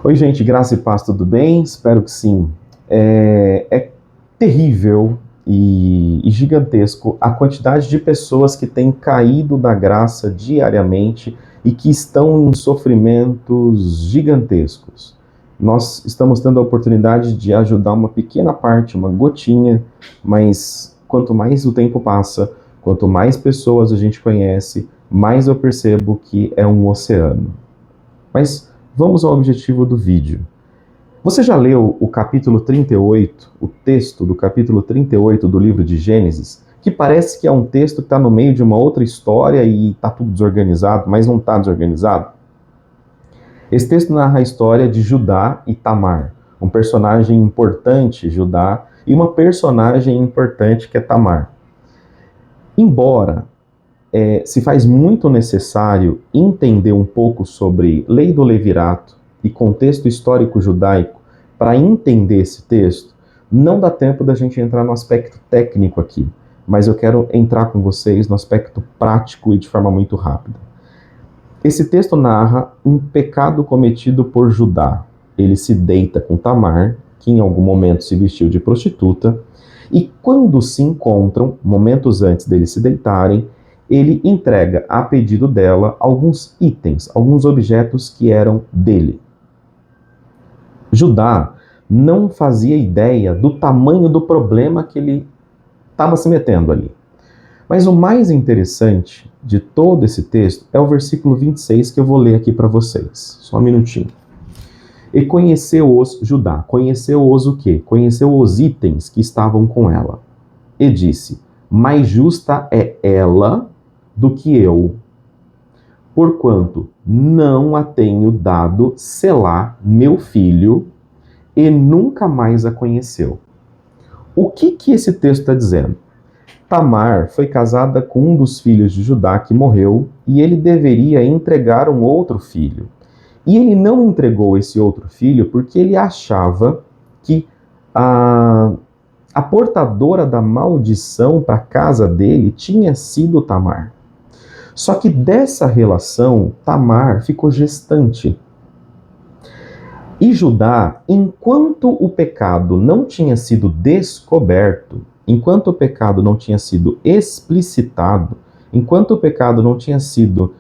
Oi, gente, graça e paz, tudo bem? Espero que sim. É terrível e gigantesco a quantidade de pessoas que têm caído da graça diariamente e que estão em sofrimentos gigantescos. Nós estamos tendo a oportunidade de ajudar uma pequena parte, uma gotinha, mas quanto mais o tempo passa, quanto mais pessoas a gente conhece, mais eu percebo que é um oceano. Mas vamos ao objetivo do vídeo. Você já leu o capítulo 38, o texto do capítulo 38 do livro de Gênesis? Que parece que é um texto que está no meio de uma outra história e está tudo desorganizado, mas não está desorganizado. Esse texto narra a história de Judá e Tamar, um personagem importante, Judá, e uma personagem importante que é Tamar. Embora se faz muito necessário entender um pouco sobre lei do levirato e contexto histórico judaico para entender esse texto, não dá tempo da gente entrar no aspecto técnico aqui, mas eu quero entrar com vocês no aspecto prático e de forma muito rápida. Esse texto narra um pecado cometido por Judá. Ele se deita com Tamar, que em algum momento se vestiu de prostituta, e quando se encontram, momentos antes deles se deitarem, ele entrega, a pedido dela, alguns itens, alguns objetos que eram dele. Judá não fazia ideia do tamanho do problema que ele estava se metendo ali. Mas o mais interessante de todo esse texto é o versículo 26 que eu vou ler aqui para vocês. Só um minutinho. E conheceu-os, Judá, conheceu-os o quê? Conheceu os itens que estavam com ela. E disse, mais justa é ela do que eu, porquanto não a tenho dado Selá, meu filho, e nunca mais a conheceu. O que esse texto está dizendo? Tamar foi casada com um dos filhos de Judá que morreu e ele deveria entregar um outro filho. E ele não entregou esse outro filho porque ele achava que a portadora da maldição para a casa dele tinha sido Tamar. Só que dessa relação, Tamar ficou gestante. E Judá, enquanto o pecado não tinha sido descoberto, enquanto o pecado não tinha sido explicitado, enquanto o pecado não tinha sido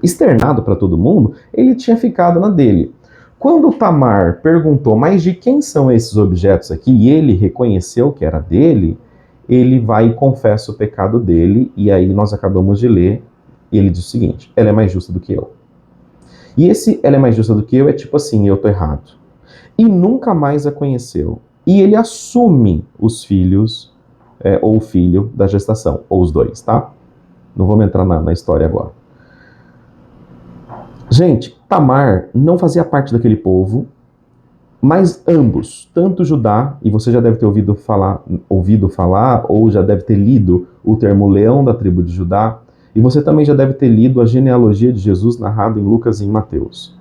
externado para todo mundo, ele tinha ficado na dele. Quando Tamar perguntou, mas de quem são esses objetos aqui? E ele reconheceu que era dele, ele vai e confessa o pecado dele, e aí nós acabamos de ler, e ele diz o seguinte, ela é mais justa do que eu. E esse ela é mais justa do que eu é tipo assim, eu tô errado. E nunca mais a conheceu. E ele assume os filhos, ou o filho da gestação, ou os dois, tá? Não vamos entrar na história agora. Gente, Tamar não fazia parte daquele povo, mas ambos, tanto Judá, e você já deve ter ouvido falar, ou já deve ter lido o termo leão da tribo de Judá, e você também já deve ter lido a genealogia de Jesus narrada em Lucas e em Mateus.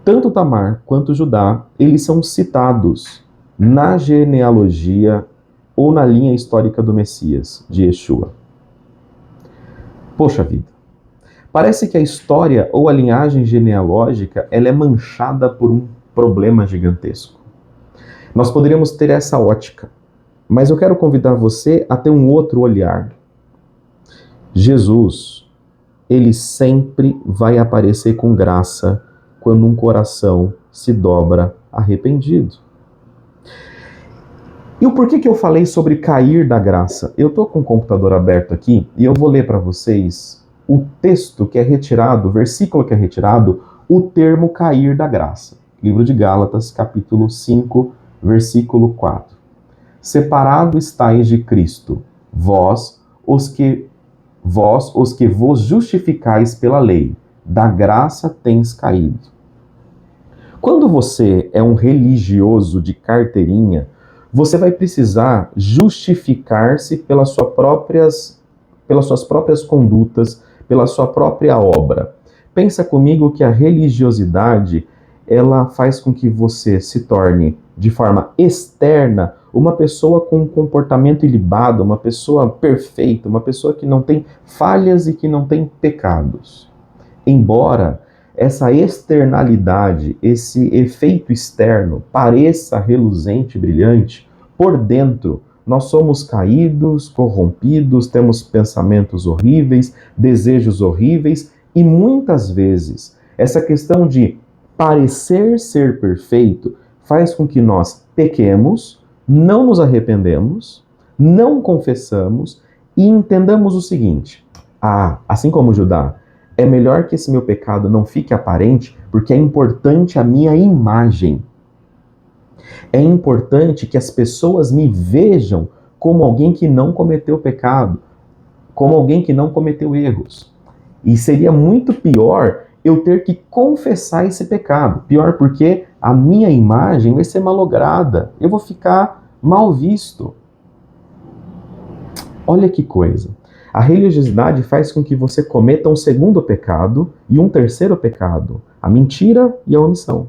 Tanto Tamar quanto Judá, eles são citados na genealogia ou na linha histórica do Messias, de Yeshua. Poxa vida. Parece que a história ou a linhagem genealógica ela é manchada por um problema gigantesco. Nós poderíamos ter essa ótica, mas eu quero convidar você a ter um outro olhar. Jesus, ele sempre vai aparecer com graça quando um coração se dobra arrependido. E o porquê que eu falei sobre cair da graça? Eu estou com o computador aberto aqui e eu vou ler para vocês o texto que é retirado, o versículo que é retirado, o termo cair da graça. Livro de Gálatas, capítulo 5, versículo 4. Separado estáis de Cristo, vós os que vos justificais pela lei, da graça tens caído. Quando você é um religioso de carteirinha, você vai precisar justificar-se pelas suas próprias condutas, pela sua própria obra. Pensa comigo que a religiosidade, ela faz com que você se torne, de forma externa, uma pessoa com um comportamento ilibado, uma pessoa perfeita, uma pessoa que não tem falhas e que não tem pecados. Embora essa externalidade, esse efeito externo pareça reluzente e brilhante, por dentro nós somos caídos, corrompidos, temos pensamentos horríveis, desejos horríveis e muitas vezes essa questão de parecer ser perfeito faz com que nós pequemos, não nos arrependemos, não confessamos e entendamos o seguinte: assim como Judá, é melhor que esse meu pecado não fique aparente, porque é importante a minha imagem. É importante que as pessoas me vejam como alguém que não cometeu pecado, como alguém que não cometeu erros. E seria muito pior eu ter que confessar esse pecado. Pior porque a minha imagem vai ser malograda. Eu vou ficar mal visto. Olha que coisa. A religiosidade faz com que você cometa um segundo pecado e um terceiro pecado, a mentira e a omissão.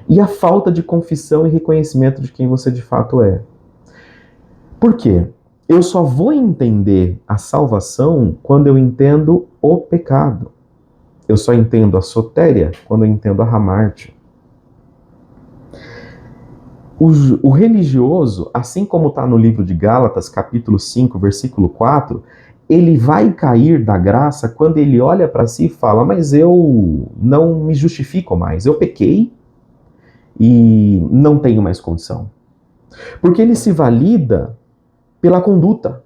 E a falta de confissão e reconhecimento de quem você de fato é. Por quê? Eu só vou entender a salvação quando eu entendo o pecado. Eu só entendo a sotéria quando eu entendo a Hamarte. O religioso, assim como está no livro de Gálatas, capítulo 5, versículo 4, ele vai cair da graça quando ele olha para si e fala: mas eu não me justifico mais, eu pequei e não tenho mais condição. Porque ele se valida pela conduta,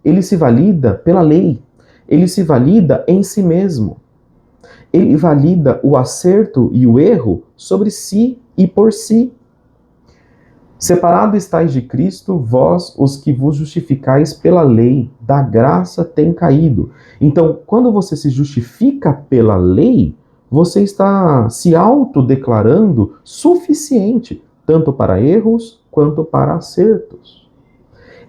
ele se valida pela lei, ele se valida em si mesmo. Ele valida o acerto e o erro sobre si e por si. Separado estáis de Cristo, vós, os que vos justificais pela lei, da graça tem caído. Então, quando você se justifica pela lei, você está se autodeclarando suficiente, tanto para erros quanto para acertos.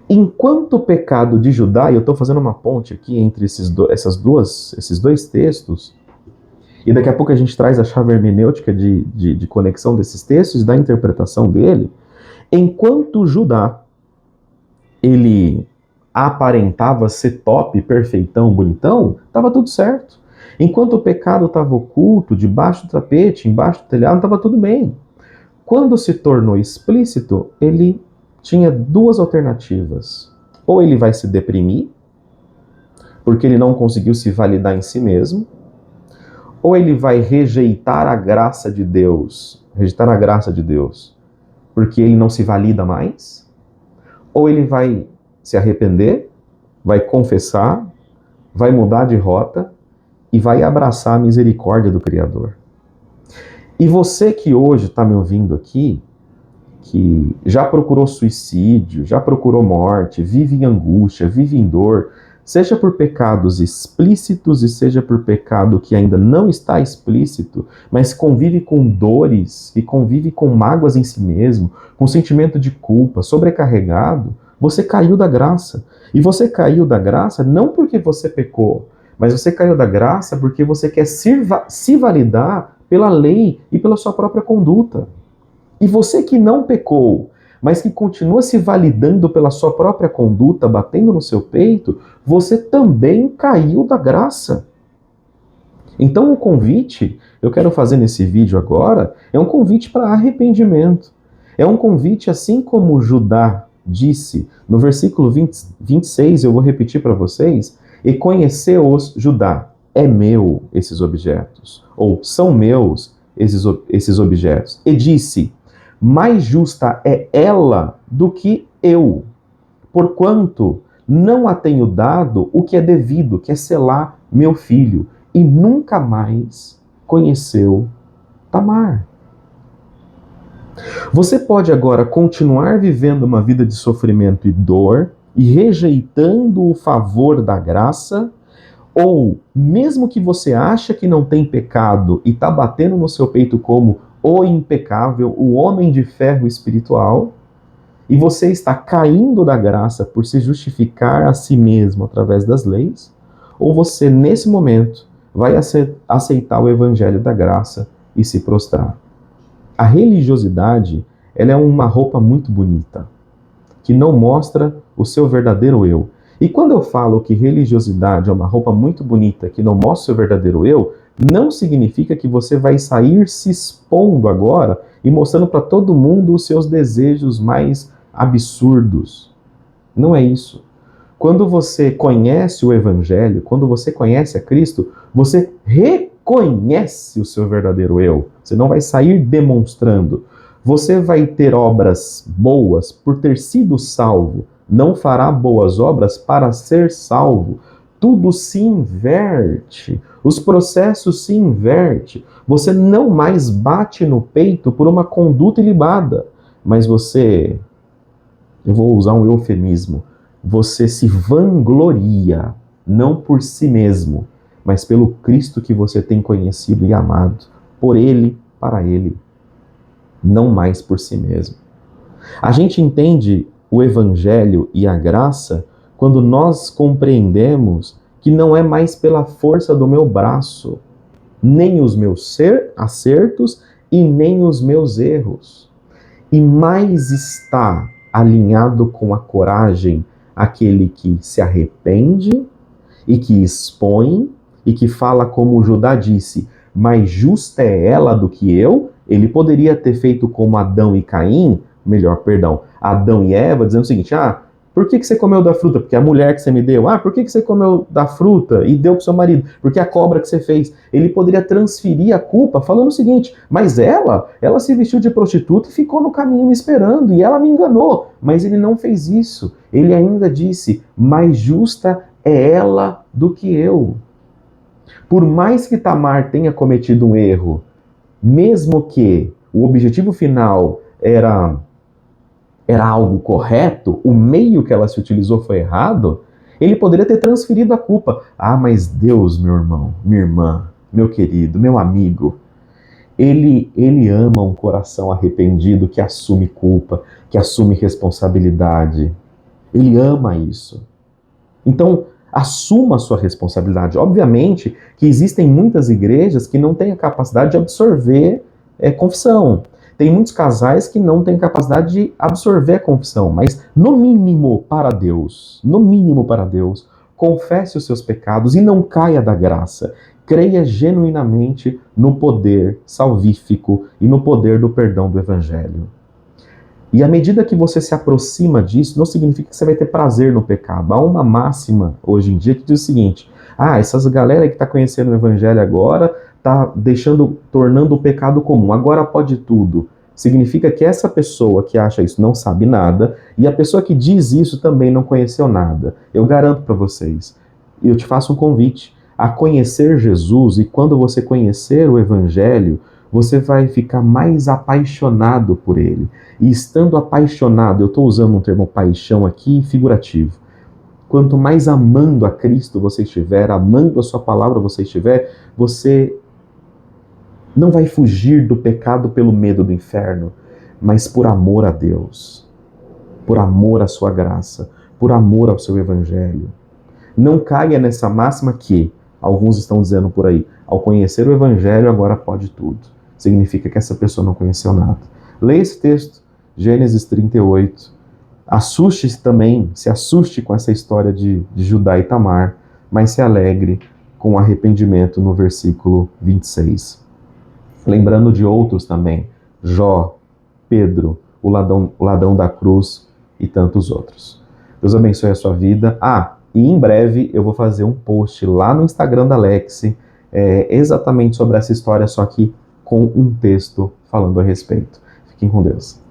Enquanto o pecado de Judá, e eu estou fazendo uma ponte aqui entre esses dois textos, e daqui a pouco a gente traz a chave hermenêutica de conexão desses textos e da interpretação dele. Enquanto Judá, ele aparentava ser top, perfeitão, bonitão, estava tudo certo. Enquanto o pecado estava oculto, debaixo do tapete, embaixo do telhado, estava tudo bem. Quando se tornou explícito, ele tinha duas alternativas. Ou ele vai se deprimir, porque ele não conseguiu se validar em si mesmo, ou ele vai rejeitar a graça de Deus, porque ele não se valida mais, ou ele vai se arrepender, vai confessar, vai mudar de rota e vai abraçar a misericórdia do Criador. E você que hoje está me ouvindo aqui, que já procurou suicídio, já procurou morte, vive em angústia, vive em dor, seja por pecados explícitos e seja por pecado que ainda não está explícito, mas convive com dores e convive com mágoas em si mesmo, com sentimento de culpa, sobrecarregado, você caiu da graça. E você caiu da graça não porque você pecou, mas você caiu da graça porque você quer se validar pela lei e pela sua própria conduta. E você que não pecou, mas que continua se validando pela sua própria conduta, batendo no seu peito, você também caiu da graça. Então o convite, eu quero fazer nesse vídeo agora, é um convite para arrependimento. É um convite, assim como Judá disse, no versículo 26, eu vou repetir para vocês, e conheceu-os Judá, é meu esses objetos, ou são meus esses objetos. E disse: mais justa é ela do que eu, porquanto não a tenho dado o que é devido, que é selar meu filho, e nunca mais conheceu Tamar. Você pode agora continuar vivendo uma vida de sofrimento e dor, e rejeitando o favor da graça, ou mesmo que você acha que não tem pecado e está batendo no seu peito como o impecável, o homem de ferro espiritual, e você está caindo da graça por se justificar a si mesmo através das leis, ou você, nesse momento, vai aceitar o evangelho da graça e se prostrar. A religiosidade, ela é uma roupa muito bonita, que não mostra o seu verdadeiro eu. E quando eu falo que religiosidade é uma roupa muito bonita, que não mostra o seu verdadeiro eu, não significa que você vai sair se expondo agora e mostrando para todo mundo os seus desejos mais absurdos. Não é isso. Quando você conhece o Evangelho, quando você conhece a Cristo, você reconhece o seu verdadeiro eu. Você não vai sair demonstrando. Você vai ter obras boas por ter sido salvo. Não fará boas obras para ser salvo. Tudo se inverte. Os processos se invertem. Você não mais bate no peito por uma conduta ilibada, mas você, eu vou usar um eufemismo, você se vangloria, não por si mesmo, mas pelo Cristo que você tem conhecido e amado, por Ele, para Ele, não mais por si mesmo. A gente entende o Evangelho e a graça quando nós compreendemos que não é mais pela força do meu braço, nem os meus acertos e nem os meus erros. E mais está alinhado com a coragem aquele que se arrepende e que expõe e que fala como Judá disse, mais justa é ela do que eu. Ele poderia ter feito como Adão e Caim, Adão e Eva, dizendo o seguinte, por que você comeu da fruta? Porque a mulher que você me deu. Por que você comeu da fruta e deu para o seu marido? Porque a cobra que você fez. Ele poderia transferir a culpa falando o seguinte, mas ela se vestiu de prostituta e ficou no caminho me esperando e ela me enganou. Mas ele não fez isso. Ele ainda disse, mais justa é ela do que eu. Por mais que Tamar tenha cometido um erro, mesmo que o objetivo final era algo correto, o meio que ela se utilizou foi errado, ele poderia ter transferido a culpa. Mas Deus, meu irmão, minha irmã, meu querido, meu amigo, ele ama um coração arrependido que assume culpa, que assume responsabilidade. Ele ama isso. Então, assuma a sua responsabilidade. Obviamente que existem muitas igrejas que não têm a capacidade de absorver confissão. Tem muitos casais que não têm capacidade de absorver a confissão, mas no mínimo para Deus, confesse os seus pecados e não caia da graça. Creia genuinamente no poder salvífico e no poder do perdão do Evangelho. E à medida que você se aproxima disso, não significa que você vai ter prazer no pecado. Há uma máxima hoje em dia que diz o seguinte, essas galera que está conhecendo o Evangelho agora, está tornando o pecado comum, agora pode tudo. Significa que essa pessoa que acha isso não sabe nada, e a pessoa que diz isso também não conheceu nada. Eu garanto para vocês, eu te faço um convite a conhecer Jesus, e quando você conhecer o Evangelho, você vai ficar mais apaixonado por ele. E estando apaixonado, eu estou usando um termo paixão aqui figurativo. Quanto mais amando a Cristo você estiver, amando a sua palavra você estiver, você não vai fugir do pecado pelo medo do inferno, mas por amor a Deus, por amor à sua graça, por amor ao seu Evangelho. Não caia nessa máxima que alguns estão dizendo por aí, ao conhecer o Evangelho agora pode tudo. Significa que essa pessoa não conheceu nada. Leia esse texto, Gênesis 38. Assuste-se também, se assuste com essa história de Judá e Tamar, mas se alegre com o arrependimento no versículo 26. Lembrando de outros também, Jó, Pedro, o ladrão da cruz e tantos outros. Deus abençoe a sua vida. E em breve eu vou fazer um post lá no Instagram da Lexi, exatamente sobre essa história, só que com um texto falando a respeito. Fiquem com Deus.